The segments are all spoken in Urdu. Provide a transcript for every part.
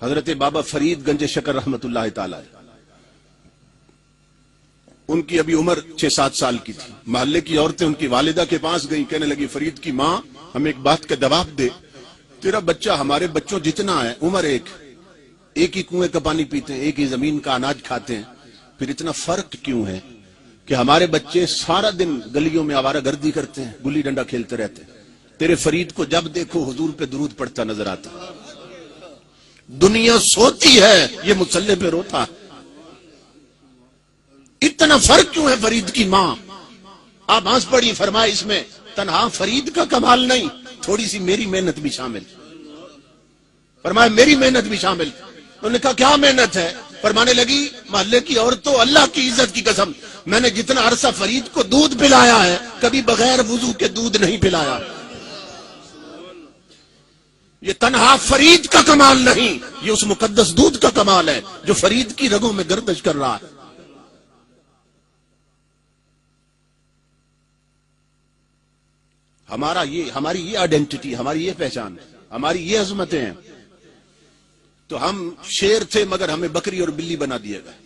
حضرت بابا فرید گنج شکر رحمت اللہ تعالی، ان کی ابھی عمر 6-7 سال کی تھی. محلے کی عورتیں ان کی والدہ کے پاس گئیں، کہنے لگی فرید کی ماں ہمیں ایک بات کا جواب دے، تیرا بچہ ہمارے بچوں جتنا ہے، عمر ایک ہی کنویں کا پانی پیتے ہیں، ایک ہی زمین کا اناج کھاتے ہیں، پھر اتنا فرق کیوں ہے کہ ہمارے بچے سارا دن گلیوں میں آوارہ گردی کرتے ہیں، گلی ڈنڈا کھیلتے رہتے ہیں، تیرے فرید کو جب دیکھو حضور پہ درود پڑھتا نظر آتا. دنیا سوتی ہے، یہ مصلی پہ روتا. اتنا فرق کیوں ہے فرید کی ماں؟ آپ ہنس پڑی، فرمائے اس میں تنہا فرید کا کمال نہیں، تھوڑی سی میری محنت بھی شامل. فرمایا میری محنت بھی شامل. انہوں نے کہا کیا محنت ہے؟ فرمانے لگی محلے کی عورتوں، اللہ کی عزت کی قسم، میں نے جتنا عرصہ فرید کو دودھ پلایا ہے کبھی بغیر وضو کے دودھ نہیں پلایا. یہ تنہا فرید کا کمال نہیں، یہ اس مقدس دودھ کا کمال ہے جو فرید کی رگوں میں گردش کر رہا ہے. ہماری یہ آئیڈینٹی، ہماری یہ پہچان، ہماری یہ عظمتیں ہیں. تو ہم شیر تھے مگر ہمیں بکری اور بلی بنا دیا گیا.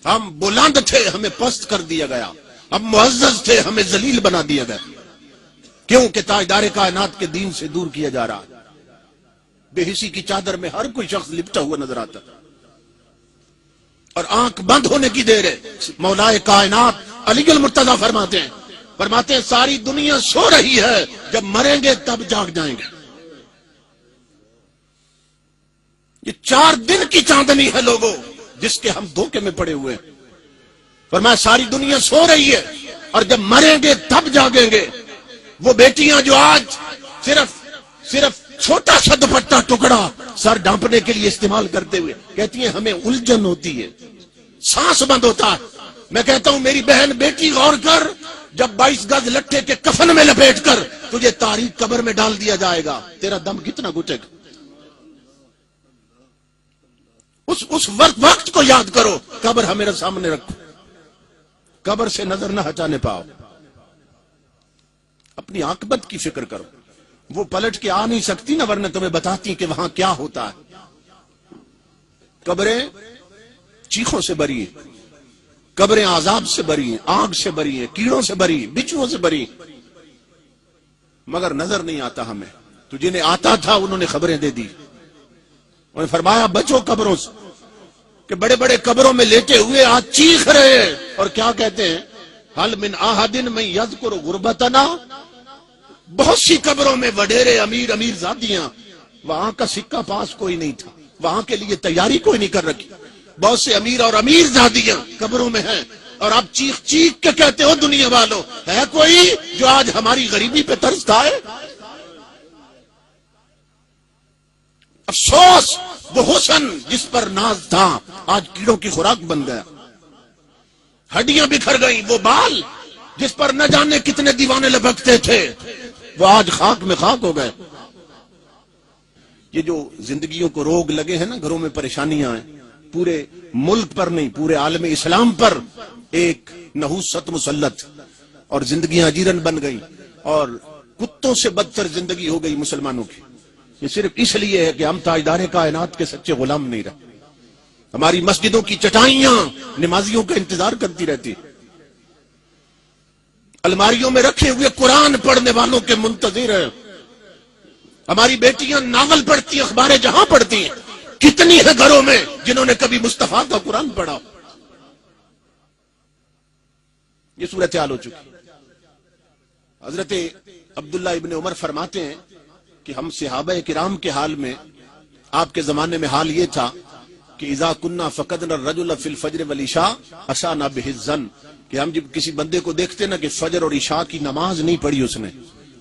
ہم بلند تھے ہمیں پست کر دیا گیا. ہم معزز تھے ہمیں ذلیل بنا دیا گیا. کیوں کہ تاجدار کائنات کے دین سے دور کیا جا رہا. بے حسی کی چادر میں ہر کوئی شخص لپٹا ہوا نظر آتا اور آنکھ بند ہونے کی دیر ہے. مولائے کائنات علی المرتضیٰ فرماتے ہیں ساری دنیا سو رہی ہے، جب مریں گے تب جاگ جائیں گے. یہ 4 دن کی چاندنی ہے لوگوں جس کے ہم دھوکے میں پڑے ہوئے ہیں. فرمایا ساری دنیا سو رہی ہے اور جب مریں گے تب جاگیں گے. وہ بیٹیاں جو آج صرف چھوٹا سا دوپٹہ ٹکڑا سر ڈھانپنے کے لیے استعمال کرتے ہوئے کہتی ہیں ہمیں الجھن ہوتی ہے، سانس بند ہوتا ہے. میں کہتا ہوں میری بہن بیٹی غور کر، جب 22 گز لٹھے کے کفن میں لپیٹ کر تجھے تاریک قبر میں ڈال دیا جائے گا، تیرا دم کتنا گھٹے گا. اس وقت کو یاد کرو. قبر ہمارے سامنے رکھو، قبر سے نظر نہ ہٹانے پاؤ. اپنی عاقبت کی فکر کرو. وہ پلٹ کے آ نہیں سکتی نا، ورنہ تمہیں بتاتی کہ وہاں کیا ہوتا ہے. قبریں چیخوں سے بری ہیں، قبریں عذاب سے بری ہیں، آگ سے بری ہیں، کیڑوں سے بری، بچھوؤں سے بری، مگر نظر نہیں آتا ہمیں. تو جنہیں آتا تھا انہوں نے خبریں دے دی. انہوں نے فرمایا بچو قبروں سے، کہ بڑے بڑے قبروں میں لیٹے ہوئے آج چیخ رہے ہیں اور کیا کہتے ہیں، حل من احد من یذکر غربتنا. بہت سی قبروں میں وڈیرے امیر زادیاں، وہاں کا سکہ پاس کوئی نہیں تھا، وہاں کے لیے تیاری کوئی نہیں کر رکھی. بہت سے امیر اور امیر زادیاں قبروں میں ہیں اور آپ چیخ کے کہتے ہو دنیا والوں، ہے کوئی جو آج ہماری غریبی پہ ترس کھائے؟ افسوس وہ حسن جس پر ناز تھا آج کیڑوں کی خوراک بن گیا. ہڈیاں بکھر گئیں. وہ بال جس پر نہ جانے کتنے دیوانے لپکتے تھے وہ آج خاک میں خاک ہو گئے. یہ جو زندگیوں کو روگ لگے ہیں نا، گھروں میں پریشانیاں ہیں، پورے ملک پر نہیں پورے عالم اسلام پر ایک نحوست مسلط اور زندگیاں اجیرن بن گئی اور کتوں سے بدتر زندگی ہو گئی مسلمانوں کی. یہ صرف اس لیے ہے کہ ہم تاجدار کائنات کے سچے غلام نہیں رہے. ہماری مسجدوں کی چٹائیاں نمازیوں کا انتظار کرتی رہتی، الماریوں میں رکھے ہوئے قرآن پڑھنے والوں کے منتظر ہیں. ہماری بیٹیاں ناول پڑھتی، اخبار جہاں پڑھتی ہیں. کتنی ہے گھروں میں جنہوں نے کبھی مصطفیٰ کا قرآن پڑھا؟ یہ صورتحال ہو چکی. حضرت عبداللہ ابن عمر فرماتے ہیں کہ ہم صحابہ کرام کے حال میں، آپ کے زمانے میں حال یہ تھا کہ اذا کننا فقدنا الرجل فی الفجر والعشاء اشانا به الظن، کہ ہم جب کسی بندے کو دیکھتے نا کہ فجر اور عشاء کی نماز نہیں پڑھی اس نے،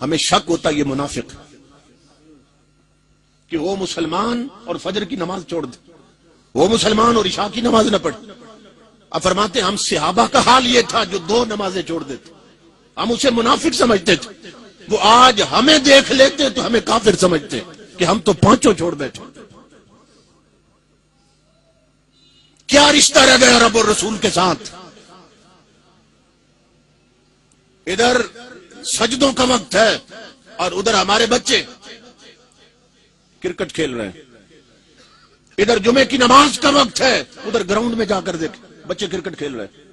ہمیں شک ہوتا یہ منافق کہ وہ مسلمان اور فجر کی نماز چھوڑ دے، وہ مسلمان اور عشاء کی نماز نہ پڑھے. اب فرماتے ہیں ہم صحابہ کا حال یہ تھا جو 2 نمازیں چھوڑ دیتے، ہم اسے منافق سمجھتے تھے. وہ آج ہمیں دیکھ لیتے تو ہمیں کافر سمجھتے کہ ہم تو 5 چھوڑ بیٹھے. کیا رشتہ رہ گیا رب اور رسول کے ساتھ؟ ادھر سجدوں کا وقت ہے اور ادھر ہمارے بچے کرکٹ کھیل رہے ہیں. ادھر جمعے کی نماز کا وقت ہے، ادھر گراؤنڈ میں جا کر دیکھ بچے کرکٹ کھیل رہے ہیں.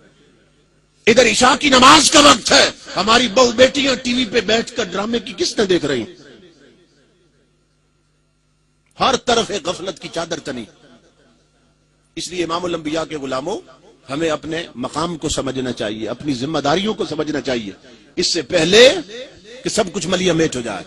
ادھر عشاء کی نماز کا وقت ہے، ہماری بہو بیٹیاں ٹی وی پہ بیٹھ کر ڈرامے کی قسطیں دیکھ رہی ہیں. ہر طرف ایک غفلت کی چادر تنی. اس لیے امام الانبیاء کے غلاموں، ہمیں اپنے مقام کو سمجھنا چاہیے، اپنی ذمہ داریوں کو سمجھنا چاہیے، اس سے پہلے کہ سب کچھ ملیہ میٹ ہو جائے.